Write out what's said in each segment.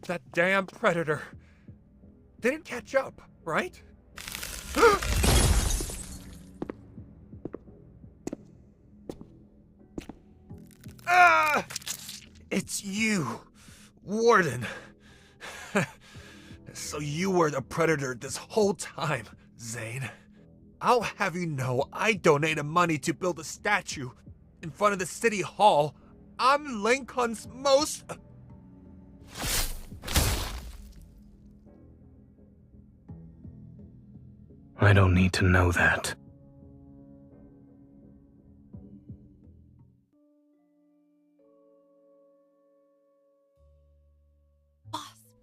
That damn predator. They didn't catch up, right? Ah! It's you, Warden. So you were the predator this whole time, Zayne. I'll have you know I donated money to build a statue in front of the city hall. I'm Lincoln's most... I don't need to know that.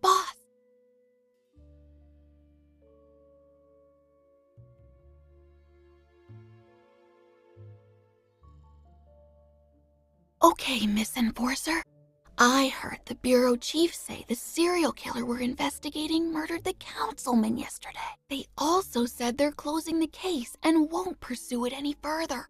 Boss! Okay, Miss Enforcer. I heard the bureau chief say the serial killer we're investigating murdered the councilman yesterday. They also said they're closing the case and won't pursue it any further.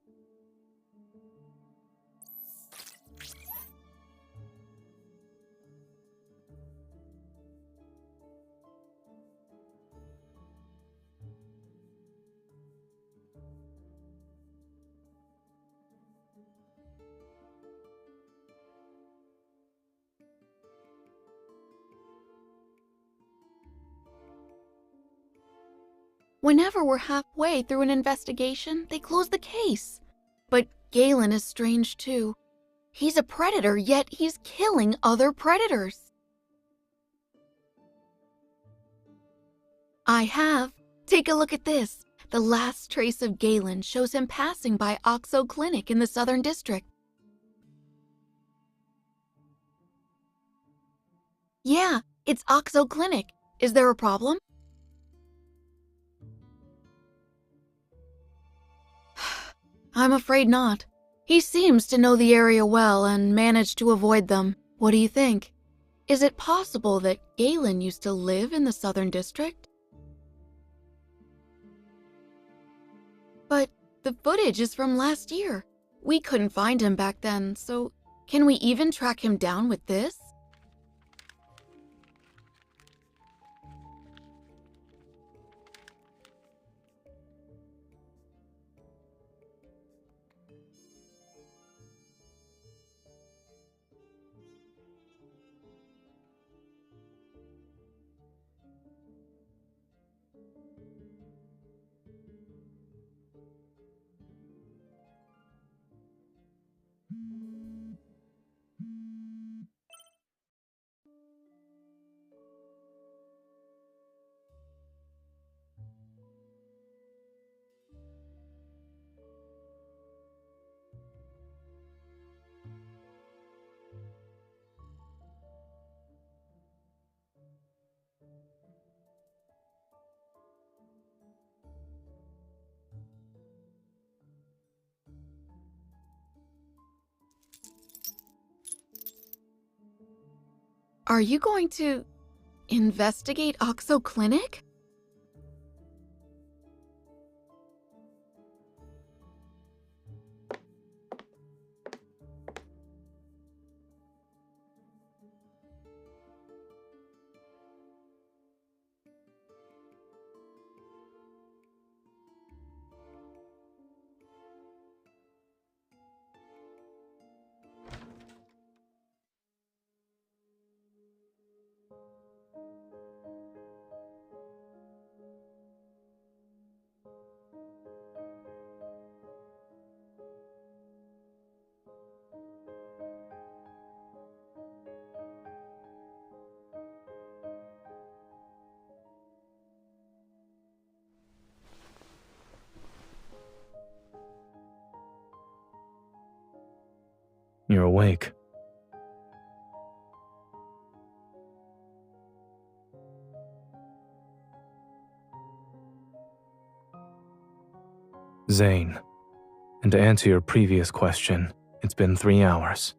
Whenever we're halfway through an investigation, they close the case. But Galen is strange too. He's a predator, yet he's killing other predators. I have. Take a look at this. The last trace of Galen shows him passing by Oxo Clinic in the Southern District. Yeah, it's Oxo Clinic. Is there a problem? I'm afraid not. He seems to know the area well and managed to avoid them. What do you think? Is it possible that Galen used to live in the Southern District? But the footage is from last year. We couldn't find him back then, so can we even track him down with this? Are you going to investigate Oxo Clinic? You're awake. Zayne, and to answer your previous question, it's been 3 hours.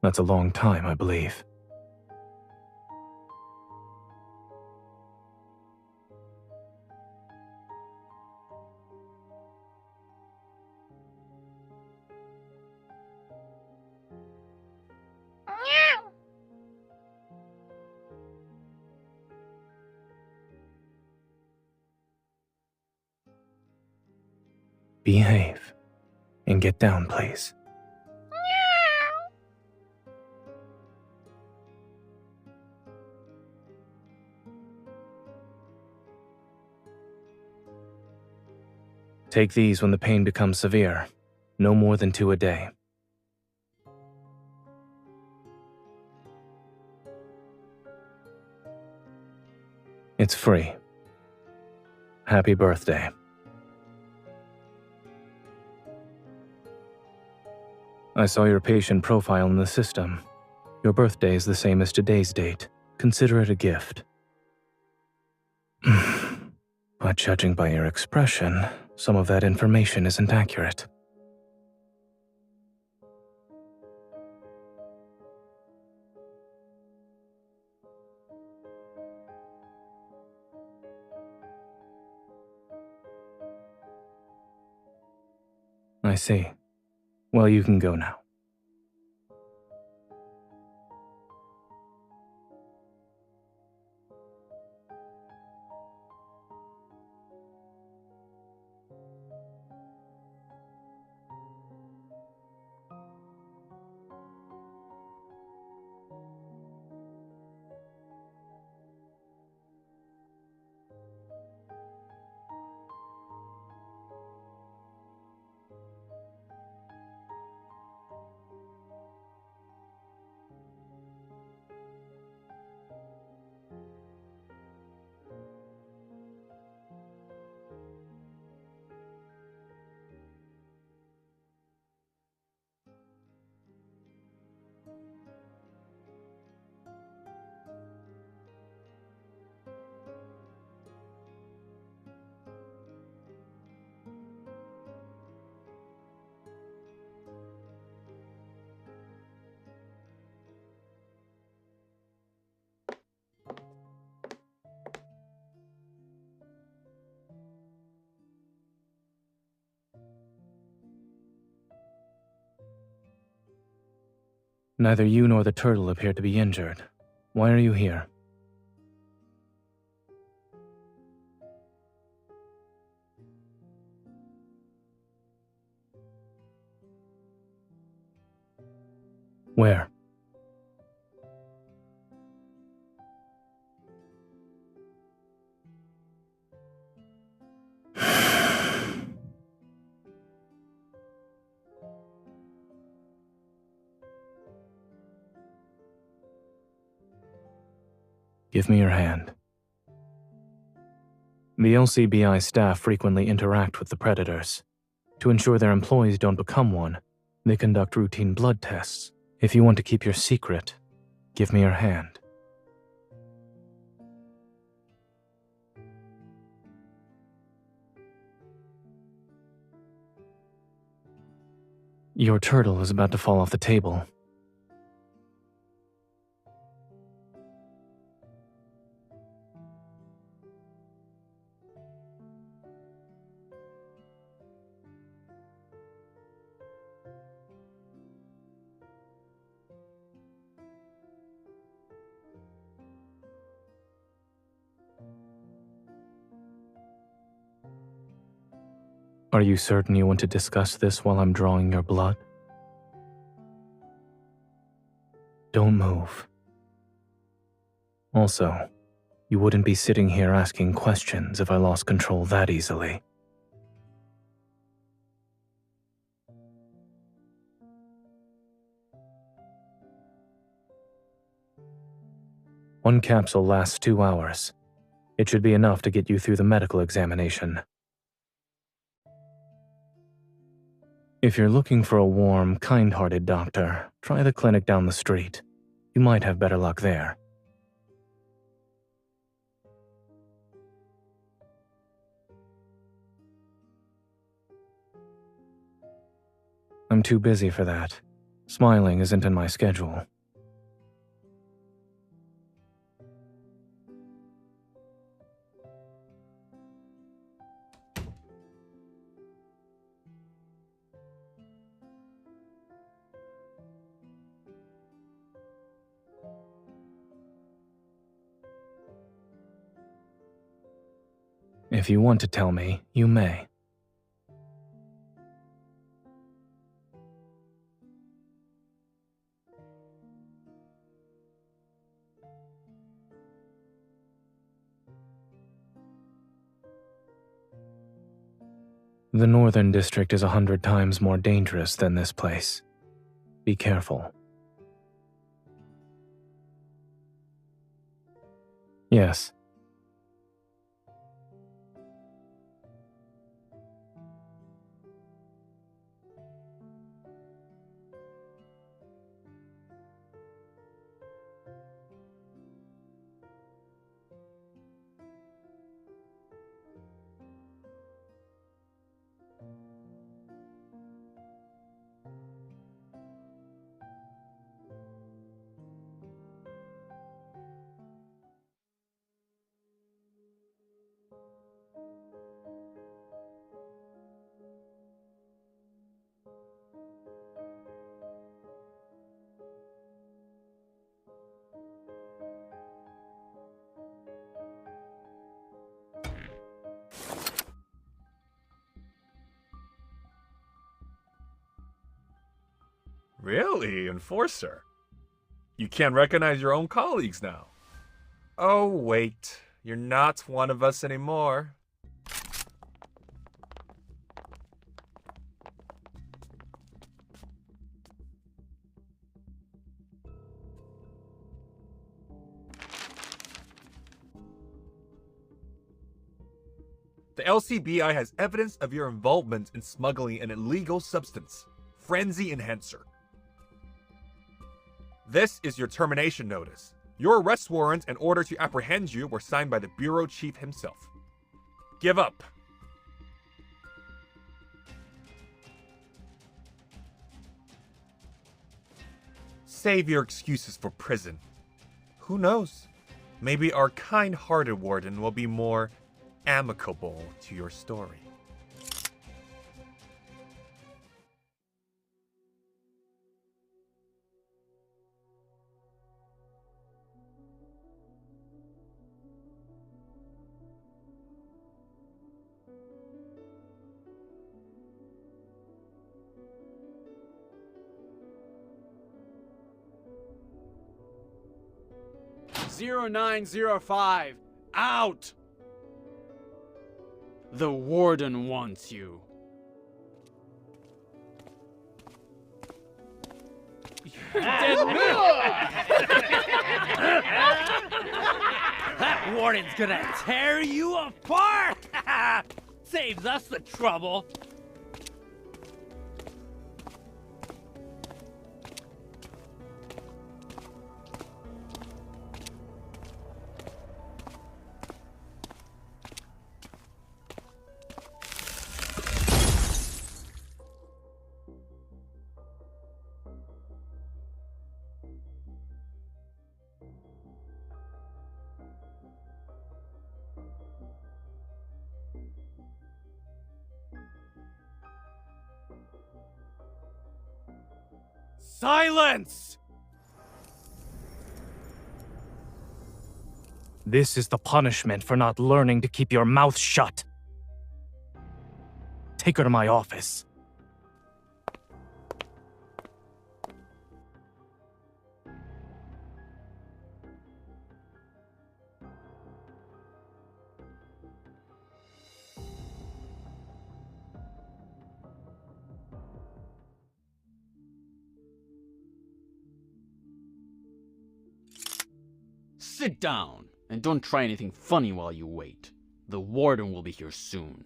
That's a long time, I believe. Behave. And get down, please. Take these when the pain becomes severe. No more than 2 a day. It's free. Happy birthday. I saw your patient profile in the system. Your birthday is the same as today's date. Consider it a gift. But judging by your expression, some of that information isn't accurate. I see. Well, you can go now. Neither you nor the turtle appear to be injured. Why are you here? Where? Give me your hand. The LCBI staff frequently interact with the predators. To ensure their employees don't become one, they conduct routine blood tests. If you want to keep your secret, give me your hand. Your turtle is about to fall off the table. Are you certain you want to discuss this while I'm drawing your blood? Don't move. Also, you wouldn't be sitting here asking questions if I lost control that easily. One capsule lasts 2 hours. It should be enough to get you through the medical examination. If you're looking for a warm, kind-hearted doctor, try the clinic down the street. You might have better luck there. I'm too busy for that. Smiling isn't in my schedule. If you want to tell me, you may. The Northern District is 100 times more dangerous than this place. Be careful. Yes. Really, Enforcer? You can't recognize your own colleagues now. Oh, wait. You're not one of us anymore. The LCBI has evidence of your involvement in smuggling an illegal substance, Frenzy Enhancer. This is your termination notice. Your arrest warrant and order to apprehend you were signed by the bureau chief himself. Give up. Save your excuses for prison. Who knows? Maybe our kind-hearted warden will be more amicable to your story. "0905, out! The warden wants you." That warden's gonna tear you apart! Saves us the trouble. Silence! This is the punishment for not learning to keep your mouth shut. Take her to my office. Sit down, and don't try anything funny while you wait. The warden will be here soon.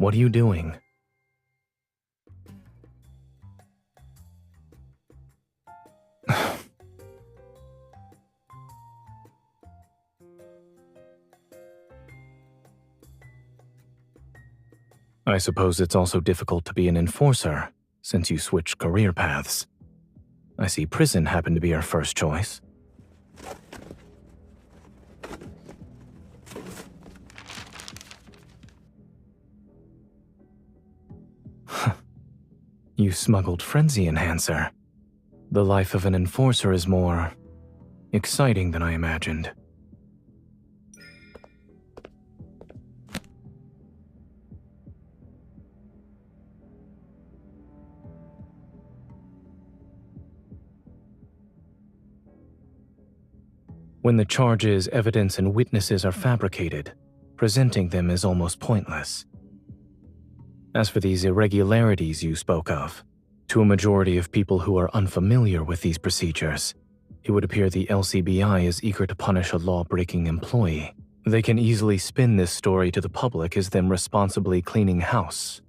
What are you doing? I suppose it's also difficult to be an enforcer, since you switched career paths. I see prison happened to be your first choice. You smuggled frenzy enhancer. The life of an enforcer is more exciting than I imagined. When the charges, evidence, and witnesses are fabricated, presenting them is almost pointless. As for these irregularities you spoke of, to a majority of people who are unfamiliar with these procedures, it would appear the LCBI is eager to punish a law-breaking employee. They can easily spin this story to the public as them responsibly cleaning house.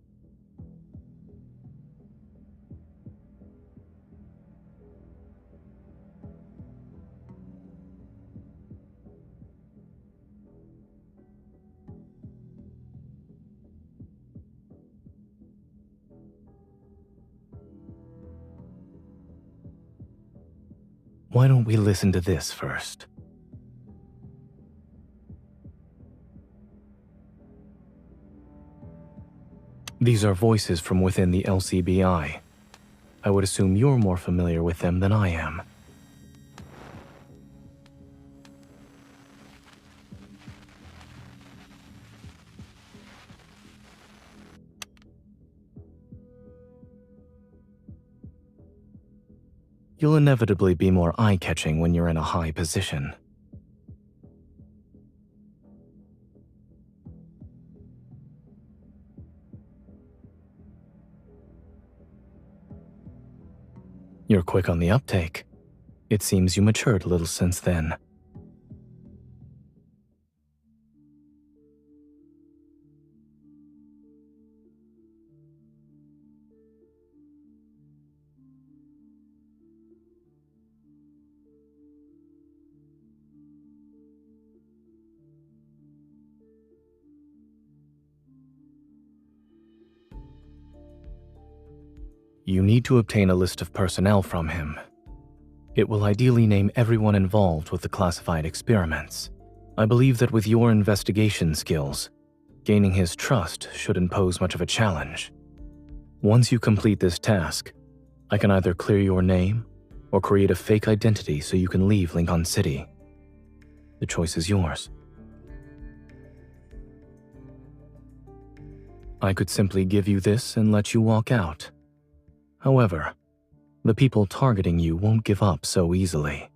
Why don't we listen to this first? These are voices from within the LCBI. I would assume you're more familiar with them than I am. You'll inevitably be more eye-catching when you're in a high position. You're quick on the uptake. It seems you matured a little since then. You need to obtain a list of personnel from him. It will ideally name everyone involved with the classified experiments. I believe that with your investigation skills, gaining his trust shouldn't pose much of a challenge. Once you complete this task, I can either clear your name or create a fake identity so you can leave Lincoln City. The choice is yours. I could simply give you this and let you walk out. However, the people targeting you won't give up so easily.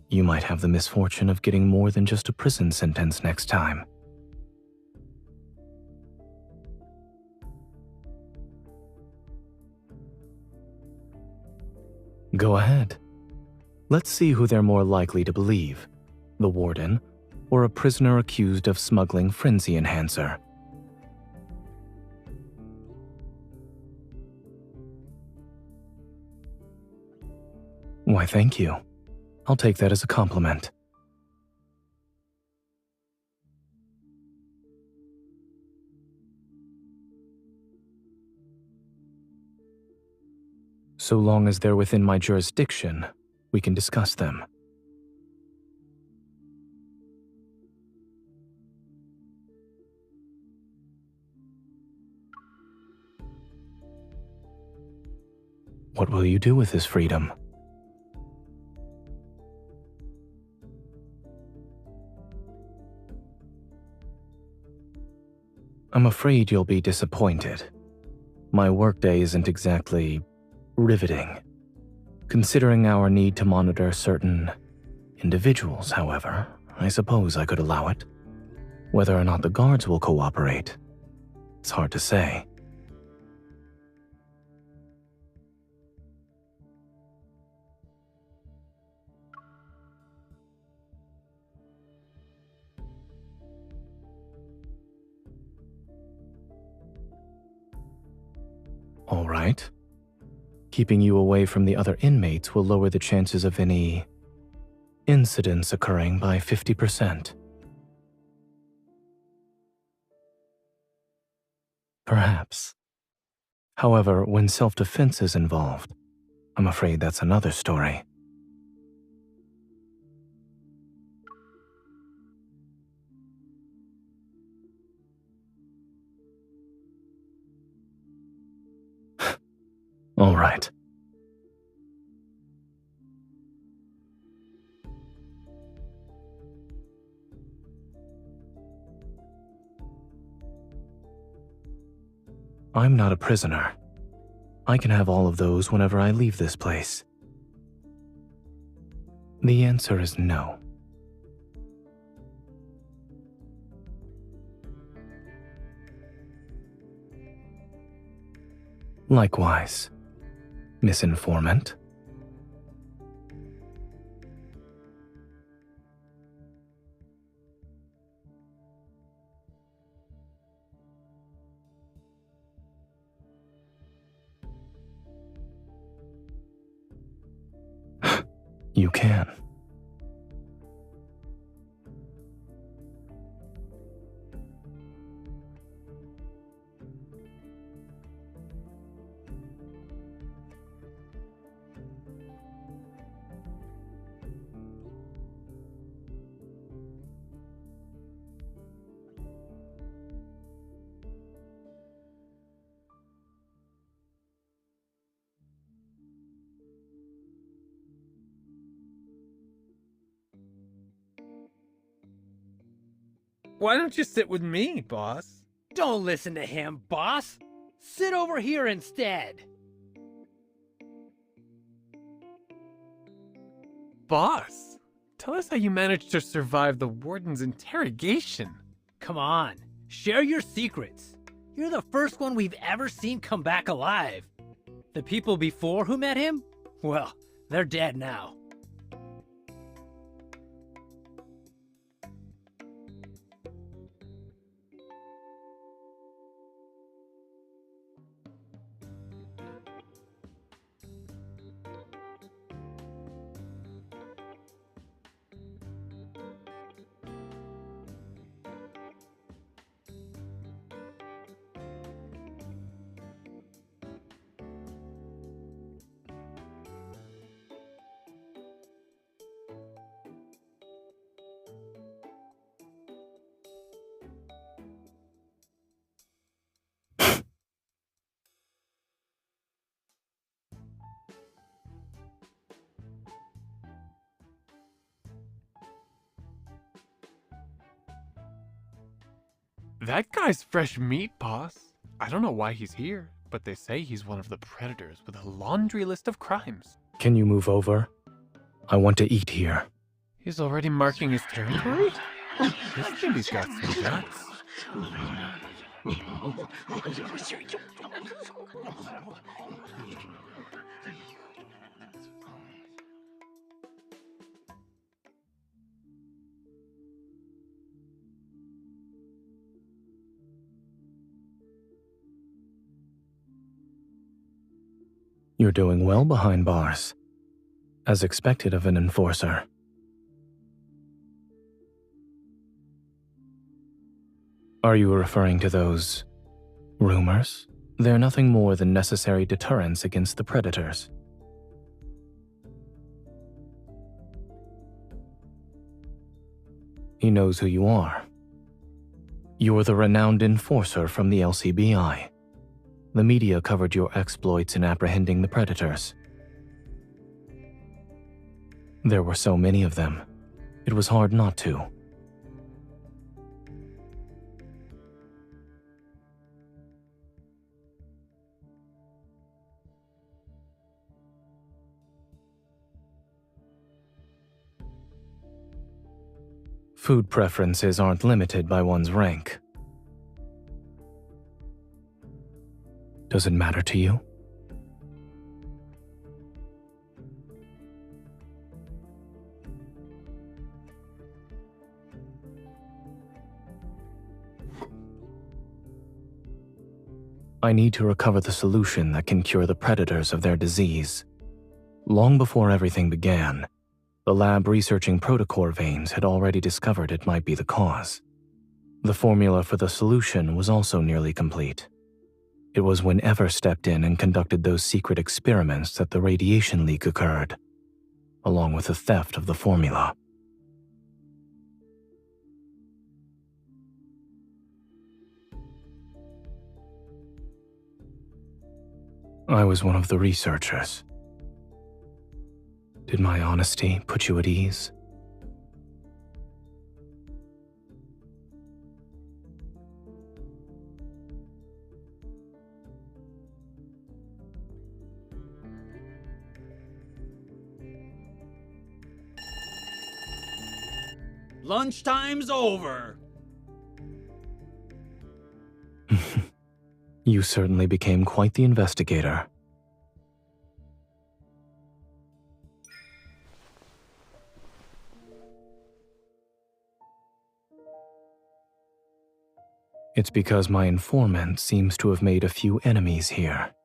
You might have the misfortune of getting more than just a prison sentence next time. Go ahead. Let's see who they're more likely to believe, the warden or a prisoner accused of smuggling frenzy enhancer. Why, thank you. I'll take that as a compliment. So long as they're within my jurisdiction, we can discuss them. What will you do with this freedom? I'm afraid you'll be disappointed. My workday isn't exactly riveting. Considering our need to monitor certain individuals, however, I suppose I could allow it. Whether or not the guards will cooperate, it's hard to say. All right. Keeping you away from the other inmates will lower the chances of any incidents occurring by 50%. Perhaps. However, when self-defense is involved, I'm afraid that's another story. All right. I'm not a prisoner. I can have all of those whenever I leave this place. The answer is no. Likewise, misinformant. You can. Why don't you sit with me, boss? Don't listen to him, boss. Sit over here instead. Boss, tell us how you managed to survive the warden's interrogation. Come on, share your secrets. You're the first one we've ever seen come back alive. The people before who met him? Well, they're dead now. That guy's fresh meat, boss. I don't know why he's here, but they say he's one of the predators with a laundry list of crimes. Can you move over? I want to eat here. He's already marking his territory? This baby's got some guts. You're doing well behind bars, as expected of an enforcer. Are you referring to those rumors? They're nothing more than necessary deterrents against the predators. He knows who you are. You're the renowned enforcer from the LCBI. The media covered your exploits in apprehending the predators. There were so many of them, it was hard not to. Food preferences aren't limited by one's rank. Does it matter to you? I need to recover the solution that can cure the predators of their disease. Long before everything began, the lab researching protocore veins had already discovered it might be the cause. The formula for the solution was also nearly complete. It was when Ever stepped in and conducted those secret experiments that the radiation leak occurred, along with the theft of the formula. I was one of the researchers. Did my honesty put you at ease? Lunchtime's over. You certainly became quite the investigator. It's because my informant seems to have made a few enemies here.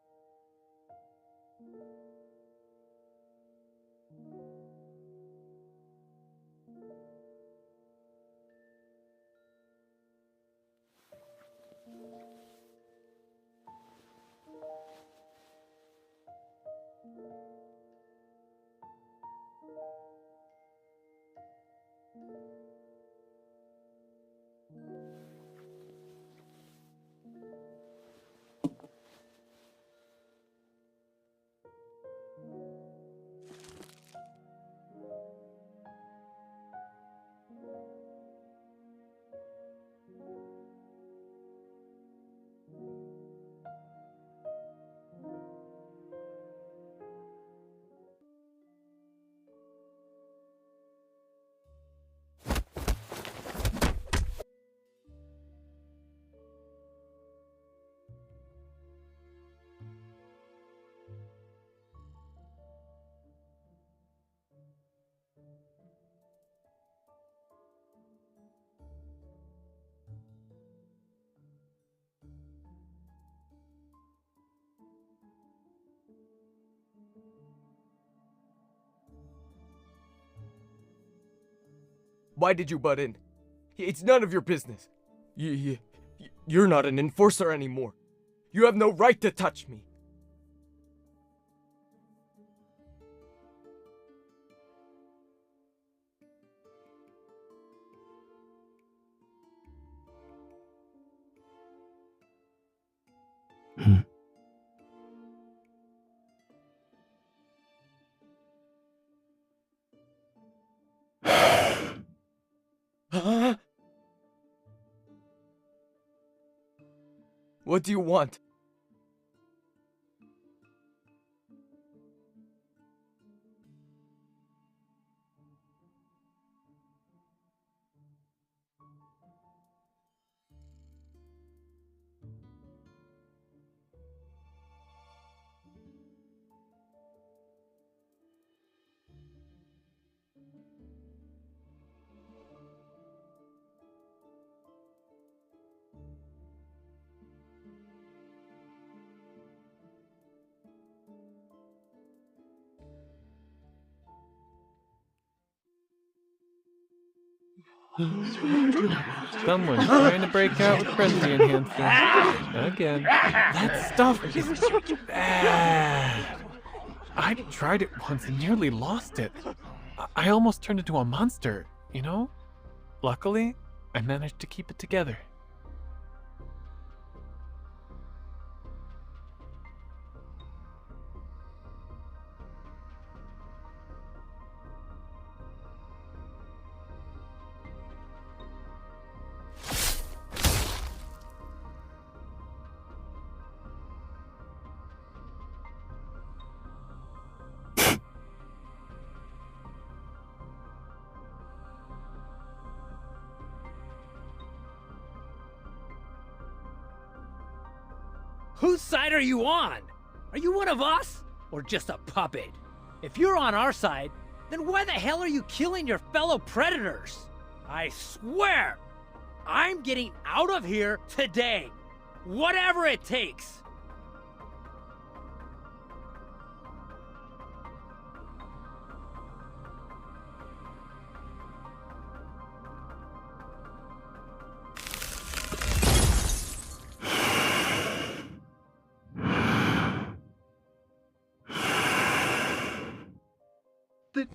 Why did you butt in? It's none of your business. You're not an enforcer anymore. You have no right to touch me. Huh? What do you want? Someone's trying to break out with frenzy enhancer. Again. That stuff is bad. I tried it once and nearly lost it. I almost turned into a monster, you know? Luckily, I managed to keep it together. Whose side are you on? Are you one of us? Or just a puppet? If you're on our side, then why the hell are you killing your fellow predators? I swear, I'm getting out of here today. Whatever it takes.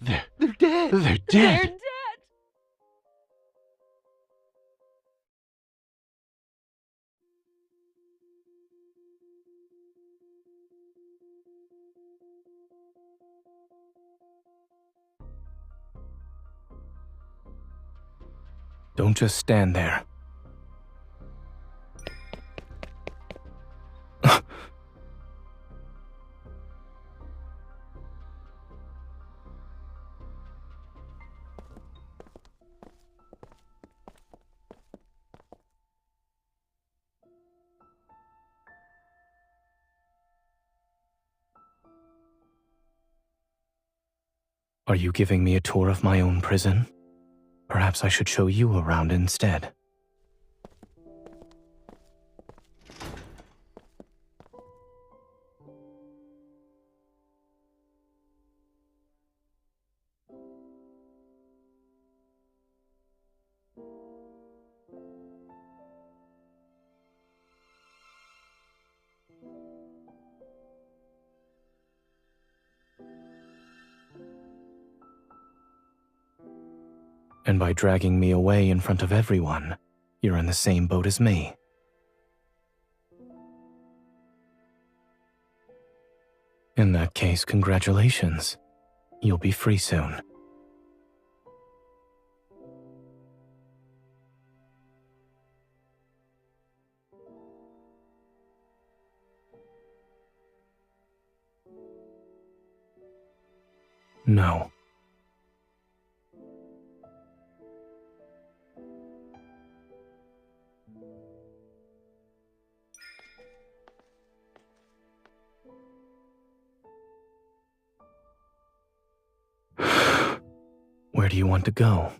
They're dead. They're dead. Don't just stand there. Are you giving me a tour of my own prison? Perhaps I should show you around instead. And by dragging me away in front of everyone, you're in the same boat as me. In that case, congratulations. You'll be free soon. No. Where do you want to go?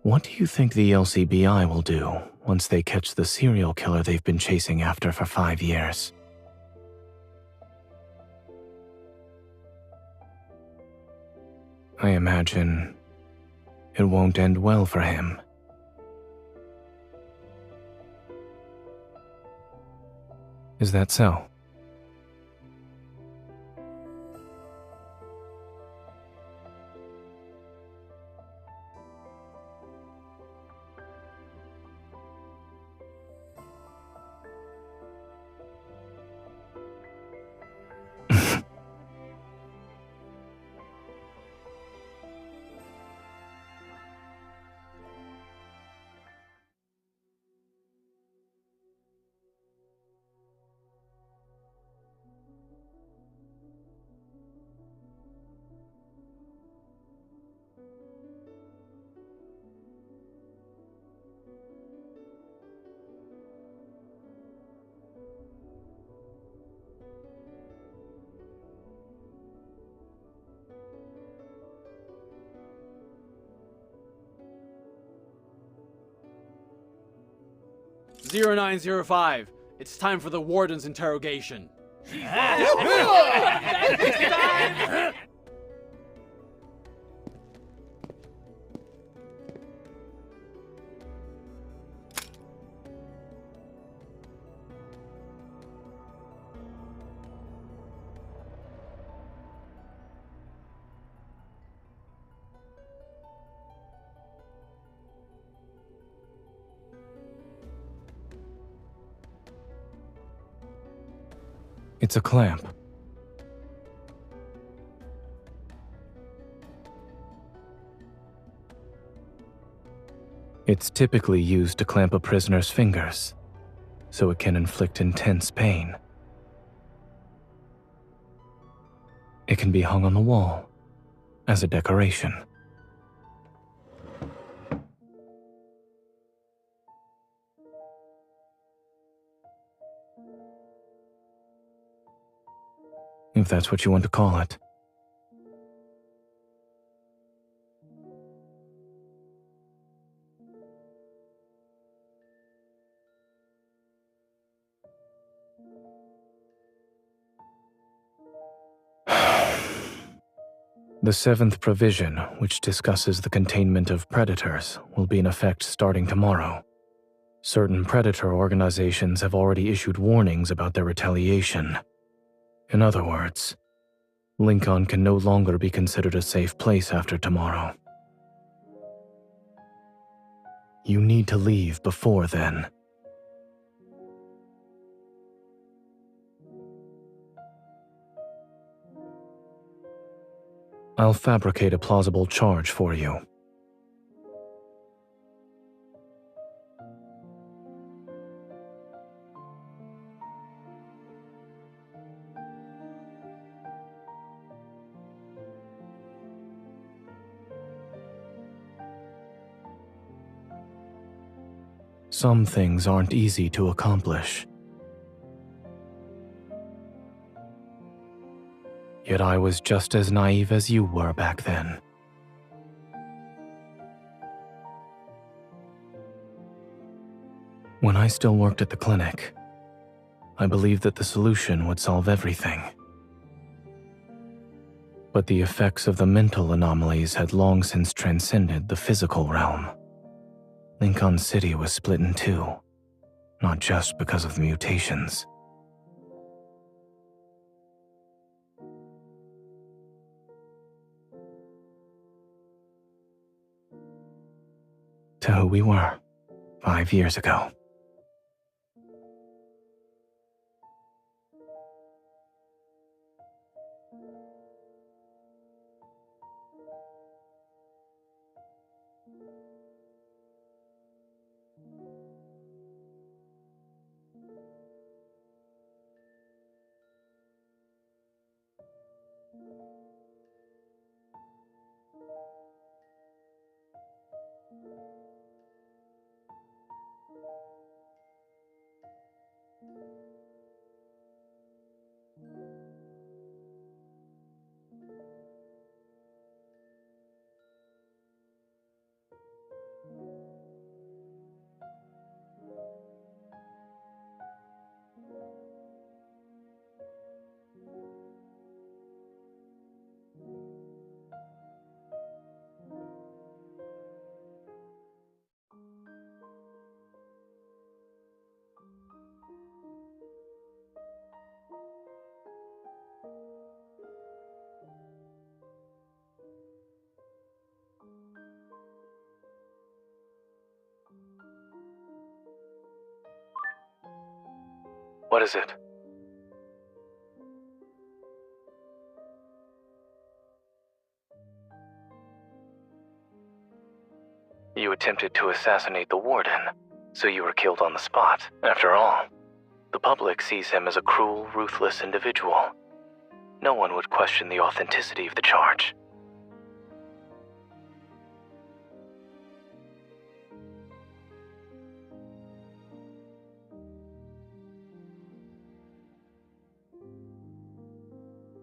What do you think the LCBI will do once they catch the serial killer they've been chasing after for 5 years? I imagine it won't end well for him. Is that so? "0905, it's time for the warden's interrogation." It's a clamp. It's typically used to clamp a prisoner's fingers, so it can inflict intense pain. It can be hung on the wall as a decoration. If that's what you want to call it. The seventh provision, which discusses the containment of predators, will be in effect starting tomorrow. Certain predator organizations have already issued warnings about their retaliation. In other words, Lincoln can no longer be considered a safe place after tomorrow. You need to leave before then. I'll fabricate a plausible charge for you. Some things aren't easy to accomplish. Yet I was just as naive as you were back then. When I still worked at the clinic, I believed that the solution would solve everything. But the effects of the mental anomalies had long since transcended the physical realm. Lincoln City was split in two, not just because of the mutations. To who we were 5 years ago. What is it? You attempted to assassinate the warden, so you were killed on the spot. After all, the public sees him as a cruel, ruthless individual. No one would question the authenticity of the charge.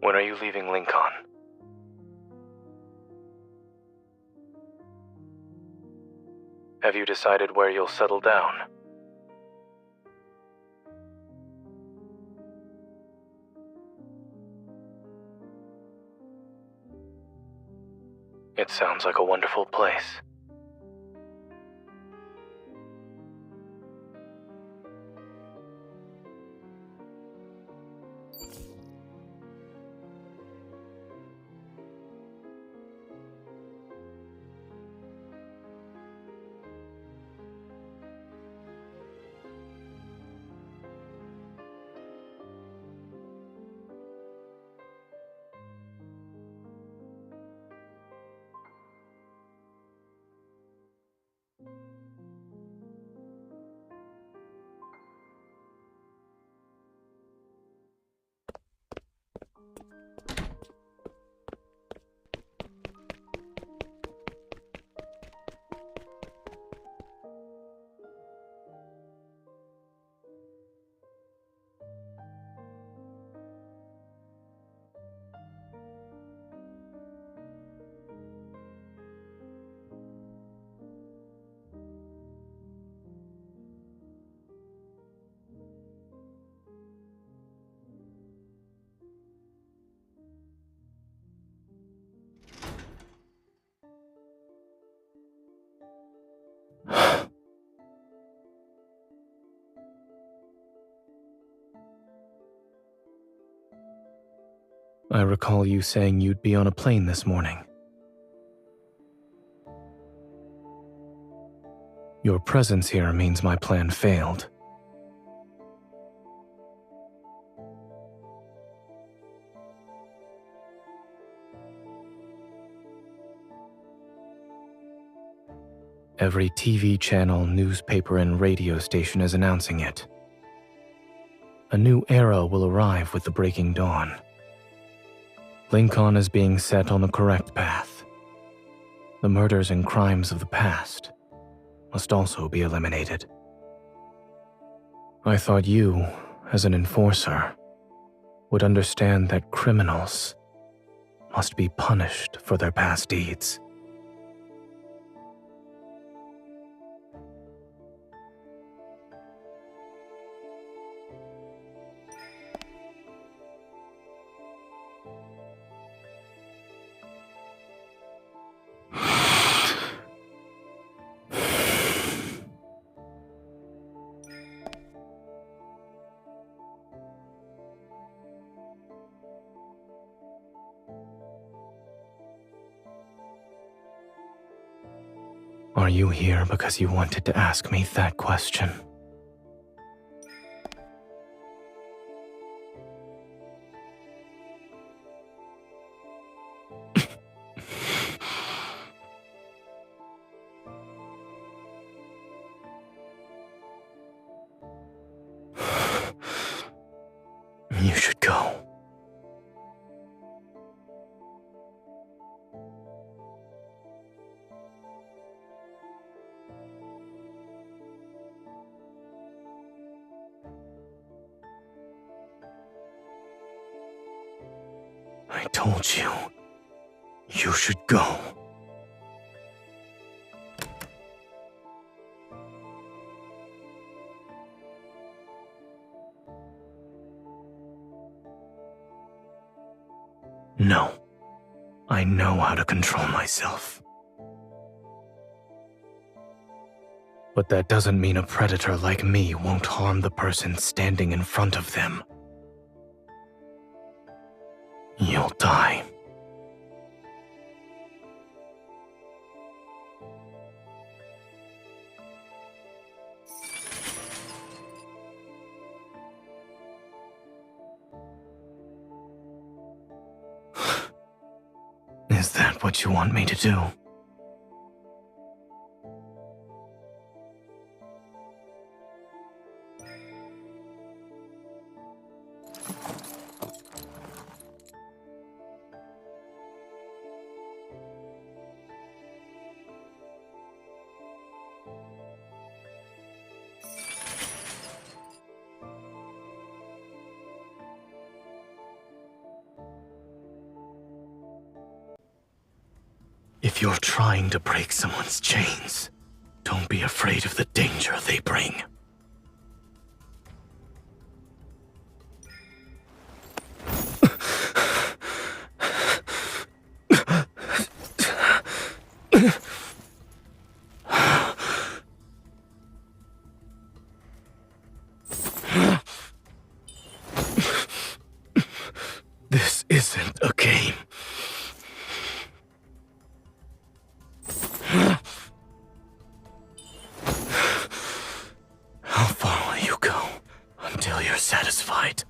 When are you leaving Lincoln? Have you decided where you'll settle down? It sounds like a wonderful place. I recall you saying you'd be on a plane this morning. Your presence here means my plan failed. Every TV channel, newspaper, and radio station is announcing it. A new era will arrive with the breaking dawn. Lincoln is being set on the correct path. The murders and crimes of the past must also be eliminated. I thought you, as an enforcer, would understand that criminals must be punished for their past deeds. Are you here because you wanted to ask me that question? You should go. I told you, you should go. No, I know how to control myself. But that doesn't mean a predator like me won't harm the person standing in front of them. You'll die. Is that what you want me to do? If you're trying to break someone's chains, don't be afraid of the danger they bring. This isn't a game. How far will you go until you're satisfied?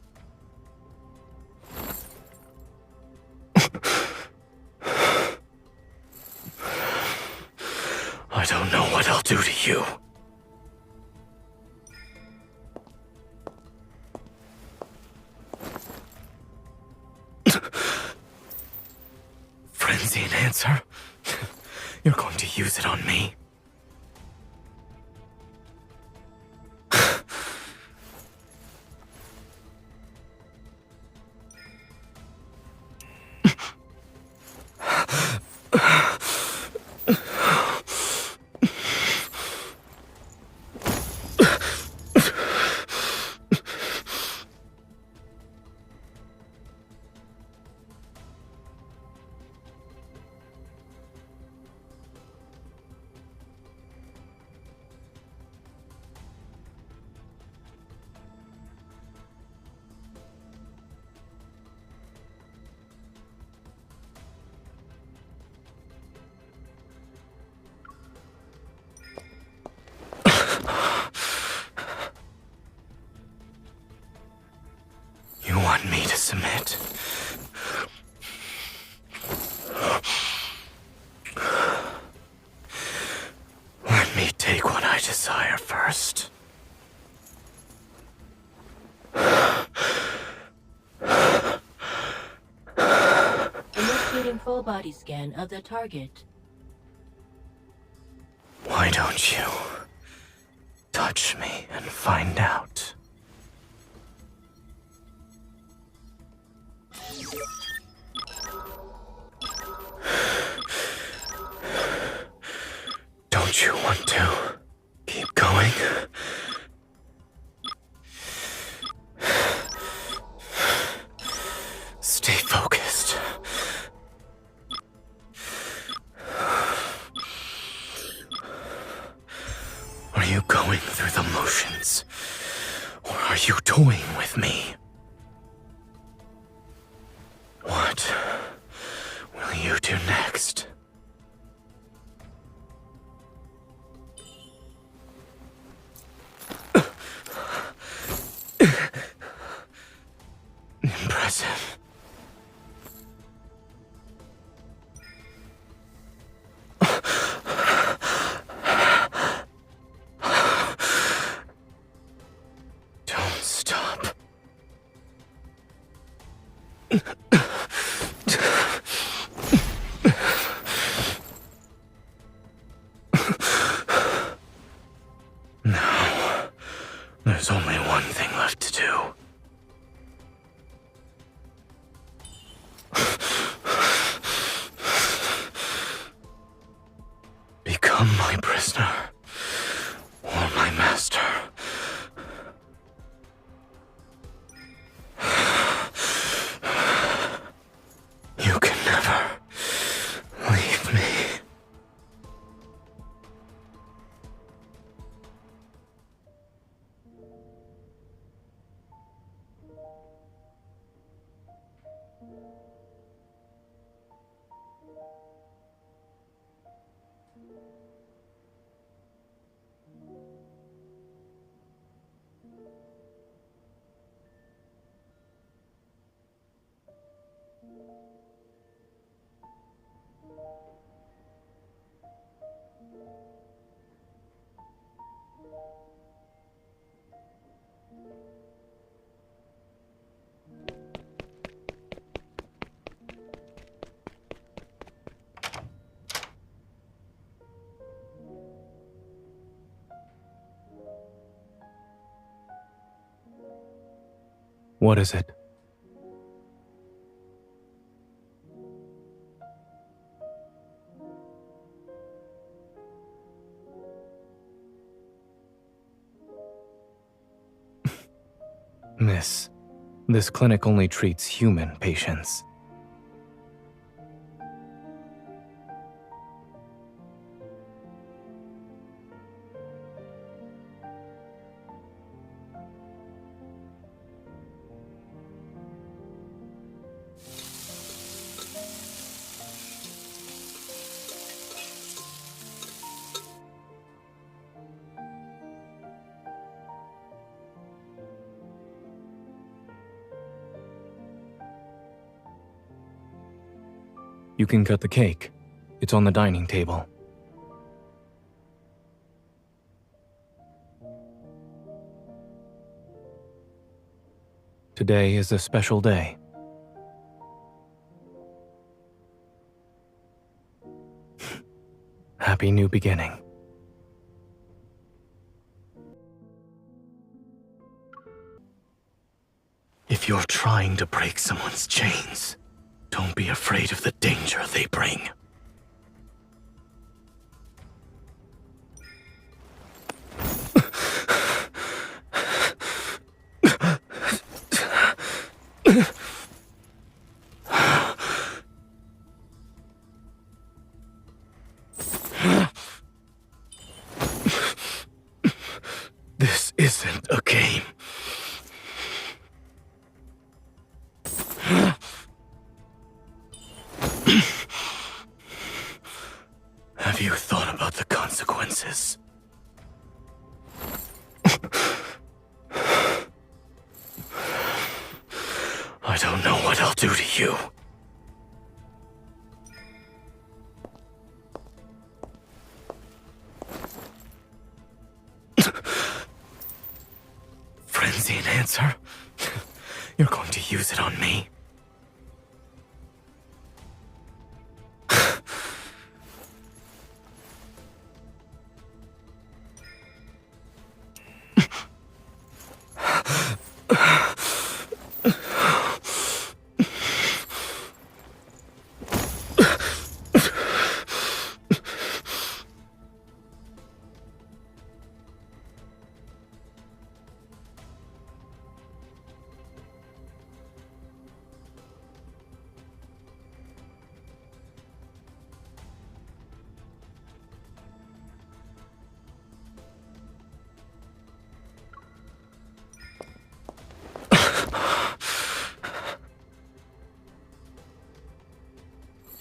I don't know what I'll do to you. Frenzy enhancer? You're going to use it on me? submit. Let me take what I desire first. Initiating full body scan of the target. Why don't you touch me and find out? Don't you want to keep going? Stay focused. Are you going through the motions? Or are you toying with me? What will you do next? Impressive. Don't stop. Now, there's only one thing left to do. Become my prisoner, or my master. You can never leave me. What is it? Miss, this clinic only treats human patients. You can cut the cake. It's on the dining table. Today is a special day. Happy new beginning. If you're trying to break someone's chains, don't be afraid of the danger they bring. This isn't a game. Have you thought about the consequences? I don't know what I'll do to you. Frenzy enhancer? You're going to use it on me?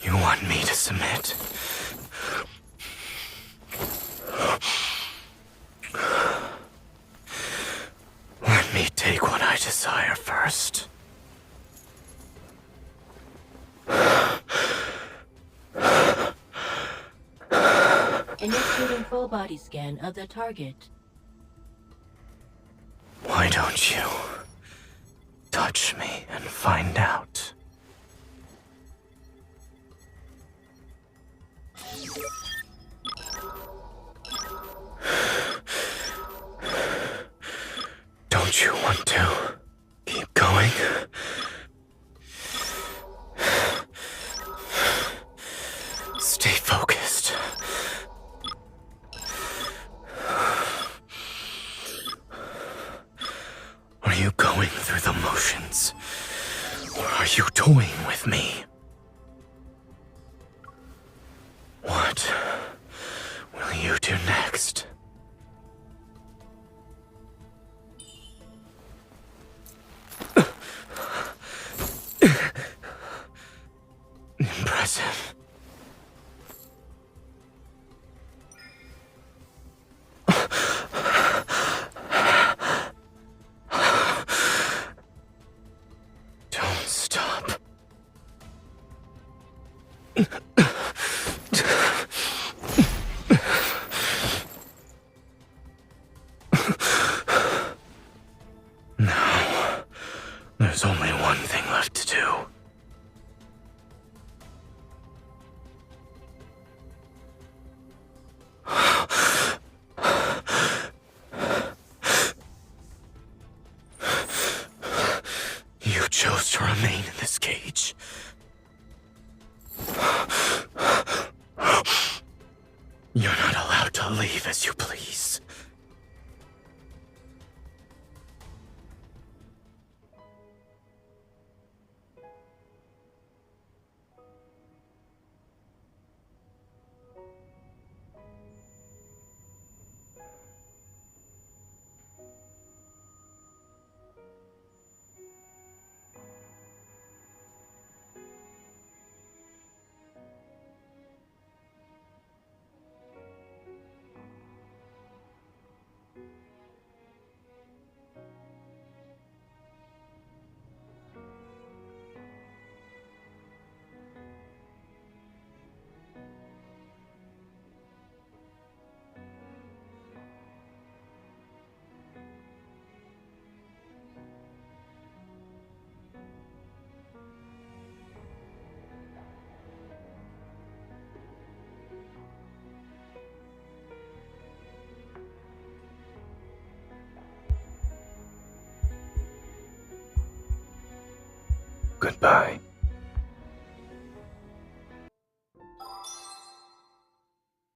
You want me to submit? Let me take what I desire first. Initiating full body scan of the target. Why don't you touch me and find out? Don't you want to keep going? Stay focused. Are you going through the motions? Or are you toying with me? What will you do next? Impressive. Don't stop. Now, there's only one thing left to do. You chose to remain in this cage. You're not allowed to leave as you please. Goodbye.